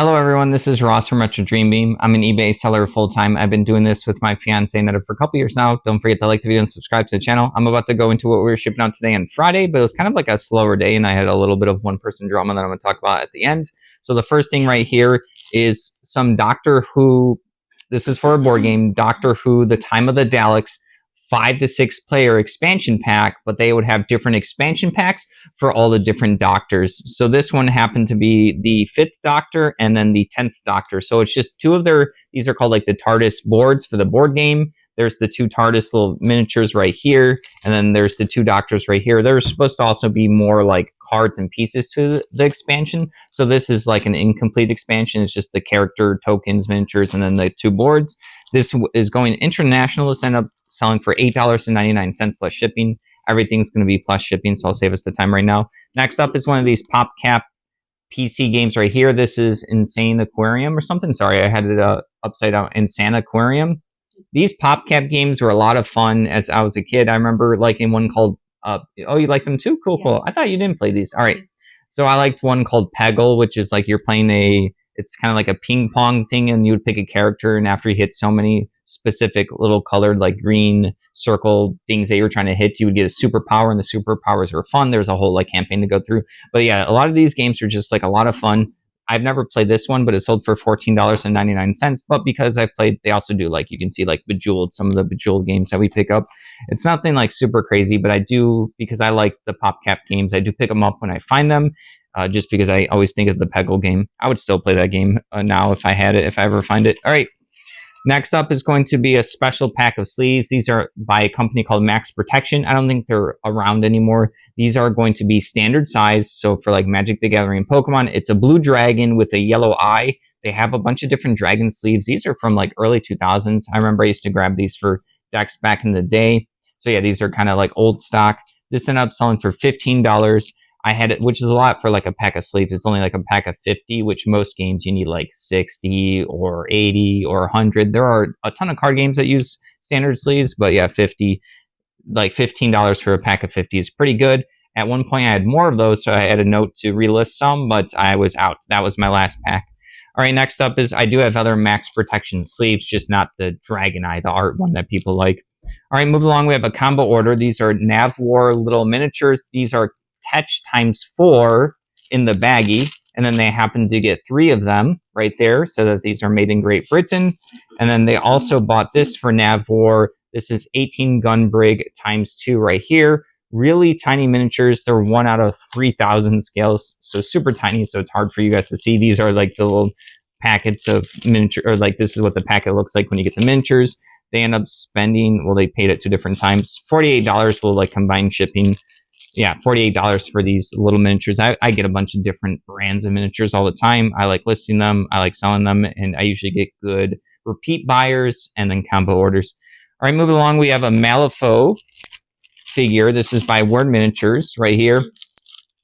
Hello, everyone. This is Ross from Retro Dream Beam. I'm an eBay seller full time. I've been doing this with my fiance Netta for a couple years now. Don't forget to like the video and subscribe to the channel. I'm about to go into what we were shipping out today on Friday, but it was kind of like a slower day, and I had a little bit of one-person drama that I'm going to talk about at the end. So the first thing right here is some Doctor Who. This is for a board game, Doctor Who: The Time of the Daleks 5 to 6 player expansion pack, but they would have different expansion packs for all the different doctors. So this one happened to be the 5th Doctor and then the 10th Doctor. So it's just two of these are called like the TARDIS boards for the board game. There's the two TARDIS little miniatures right here, and then there's the two Doctors right here. There's supposed to also be more like cards and pieces to the expansion. So this is like an incomplete expansion. It's just the character tokens, miniatures, and then the two boards. This is going international. This ended up selling for $8.99 plus shipping. Everything's going to be plus shipping, so I'll save us the time right now. Next up is one of these PopCap PC games right here. This is Insane Aquarium or something. Sorry, I had it upside down. Insane Aquarium. These PopCap games were a lot of fun as I was a kid. I remember liking one called, oh, you like them too? Cool, cool. I thought you didn't play these. All right. So I liked one called Peggle, which is like you're playing it's kind of like a ping pong thing, and you would pick a character, and after you hit so many specific little colored like green circle things that you were trying to hit, you would get a superpower, and the superpowers were fun. There's a whole like campaign to go through. But yeah, a lot of these games are just like a lot of fun. I've never played this one, but it sold for $14.99. But because I've played, they also do like, you can see like Bejeweled, some of the Bejeweled games that we pick up. It's nothing like super crazy, but I do, because I like the PopCap games, I do pick them up when I find them. Just because I always think of the Peggle game. I would still play that game now if I had it, if I ever find it. All right. Next up is going to be a special pack of sleeves. These are by a company called Max Protection. I don't think they're around anymore. These are going to be standard size. So for like Magic the Gathering and Pokemon, it's a blue dragon with a yellow eye. They have a bunch of different dragon sleeves. These are from like early 2000s. I remember I used to grab these for decks back in the day. So yeah, these are kind of like old stock. This ended up selling for $15. I had it, which is a lot for like a pack of sleeves. It's only like a pack of 50, which most games you need like 60 or 80 or 100. There are a ton of card games that use standard sleeves, but yeah, 50, like $15 for a pack of 50 is pretty good. At one point I had more of those, so I had a note to relist some, but I was out. That was my last pack. All right, next up is I do have other Max Protection sleeves, just not the Dragon Eye, the art one that people like. All right, move along. We have a combo order. These are Nav War little miniatures. These are catch ×4 in the baggie, and then they happen to get 3 of them right there, so that these are made in Great Britain. And then they also bought this for Navwar. This is 18 gun brig ×2 right here. Really tiny miniatures. They're 1 out of 3,000 scales, so super tiny, so it's hard for you guys to see. These are like the little packets of miniature, or like this is what the packet looks like when you get the miniatures. They end up spending, well, they paid it 2 different times. $48 will like combine shipping. Yeah, $48 for these little miniatures. I get a bunch of different brands of miniatures all the time. I like listing them. I like selling them. And I usually get good repeat buyers and then combo orders. All right, moving along. We have a Malifaux figure. This is by Word Miniatures right here.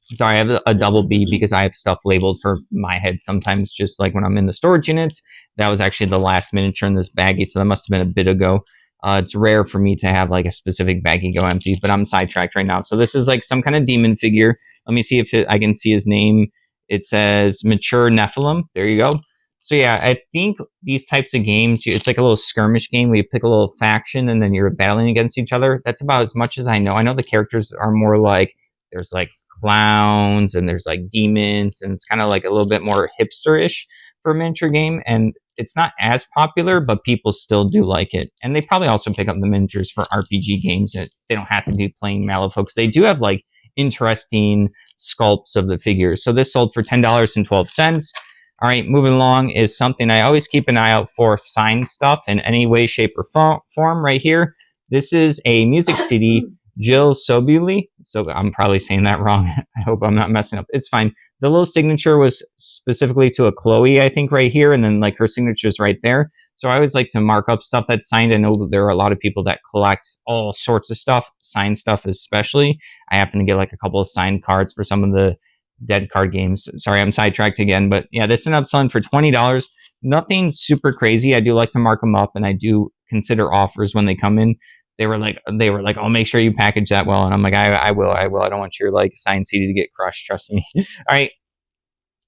Sorry, I have a double B because I have stuff labeled for my head sometimes, just like when I'm in the storage units. That was actually the last miniature in this baggie, so that must have been a bit ago. It's rare for me to have like a specific baggie go empty, but I'm sidetracked right now. So this is like some kind of demon figure. Let me see if I can see his name. It says Mature Nephilim. There you go. So yeah, I think these types of games, it's like a little skirmish game where you pick a little faction and then you're battling against each other. That's about as much as I know. I know the characters are more like, there's like clowns and there's like demons, and it's kind of like a little bit more hipster-ish for a miniature game. And it's not as popular, but people still do like it. And they probably also pick up the miniatures for RPG games. They don't have to be playing Malifaux. They do have like interesting sculpts of the figures. So this sold for $10.12. All right, moving along is something I always keep an eye out for, signed stuff in any way, shape, or form right here. This is a music CD, Jill Sobuli. So I'm probably saying that wrong. I hope I'm not messing up. It's fine. The little signature was specifically to a Chloe, I think, right here. And then like her signature's right there. So I always like to mark up stuff that's signed. I know that there are a lot of people that collect all sorts of stuff, signed stuff especially. I happen to get like a couple of signed cards for some of the dead card games. Sorry, I'm sidetracked again. But yeah, this ended up selling for $20. Nothing super crazy. I do like to mark them up, and I do consider offers when they come in. They were like, oh, make sure you package that well. And I'm like, I will. I don't want your like signed CD to get crushed. Trust me. All right.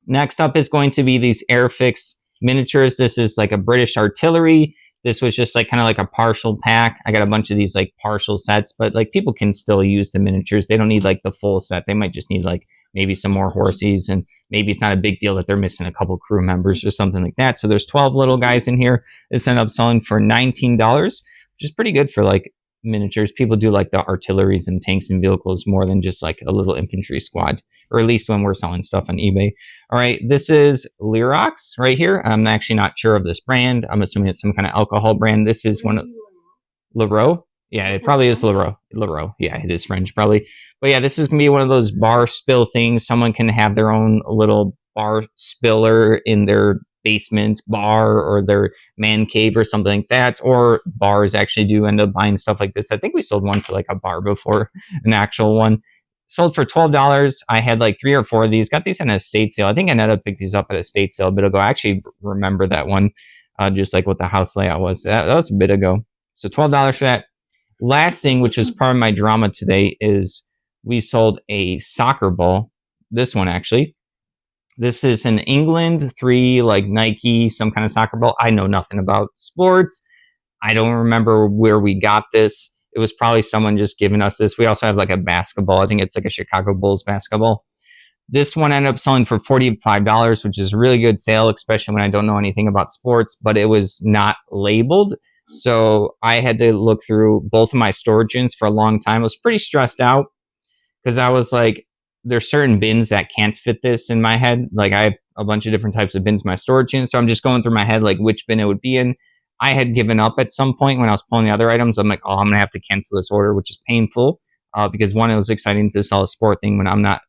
Next up is going to be these Airfix miniatures. This is like a British artillery. This was just like kind of like a partial pack. I got a bunch of these like partial sets, but like people can still use the miniatures. They don't need like the full set. They might just need like maybe some more horsies, and maybe it's not a big deal that they're missing a couple crew members or something like that. So there's 12 little guys in here. This ended up selling for $19, which is pretty good for like miniatures. People do like the artilleries and tanks and vehicles more than just like a little infantry squad, or at least when we're selling stuff on eBay. All right, this is Lyrox right here. I'm actually not sure of this brand. I'm assuming it's some kind of alcohol brand. This is one of Leroux. Yeah, it probably is Leroux. Leroux. Yeah, it is French probably. But yeah, this is going to be one of those bar spill things. Someone can have their own little bar spiller in their basement bar or their man cave or something like that. Or bars actually do end up buying stuff like this. I think we sold one to like a bar before, an actual one. Sold for $12. I had like 3 or 4 of these. Got these in a estate sale. I think I ended up picking these up at a estate sale a bit ago. I actually remember that one, just like what the house layout was. That was a bit ago. So $12 for that. Last thing, which was part of my drama today, is we sold a soccer ball. This one, actually. This is an England 3, like Nike, some kind of soccer ball. I know nothing about sports. I don't remember where we got this. It was probably someone just giving us this. We also have like a basketball. I think it's like a Chicago Bulls basketball. This one ended up selling for $45, which is a really good sale, especially when I don't know anything about sports, but it was not labeled. So I had to look through both of my storage units for a long time. I was pretty stressed out because I was like, there's certain bins that can't fit this in my head. Like I have a bunch of different types of bins in my storage unit. So I'm just going through my head, like which bin it would be in. I had given up at some point when I was pulling the other items. I'm like, oh, I'm going to have to cancel this order, which is painful because one, it was exciting to sell a sport thing when I'm not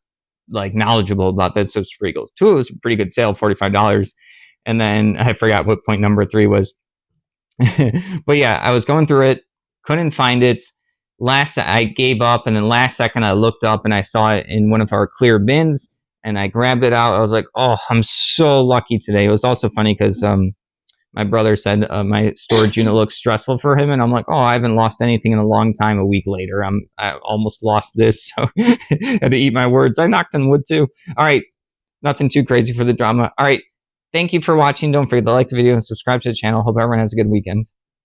like knowledgeable about that. So it's pretty good. 2, it was a pretty good sale, $45. And then I forgot what point number 3 was. But yeah, I was going through it, couldn't find it. I gave up, and then last second I looked up and I saw it in one of our clear bins, and I grabbed it out. I was like, oh, I'm so lucky today. It was also funny because my brother said my storage unit looks stressful for him, and I'm like, oh, I haven't lost anything in a long time. A week later, I almost lost this, so had to eat my words. I knocked on wood too. All right, nothing too crazy for the drama. All right. Thank you for watching. Don't forget to like the video and subscribe to the channel. Hope everyone has a good weekend.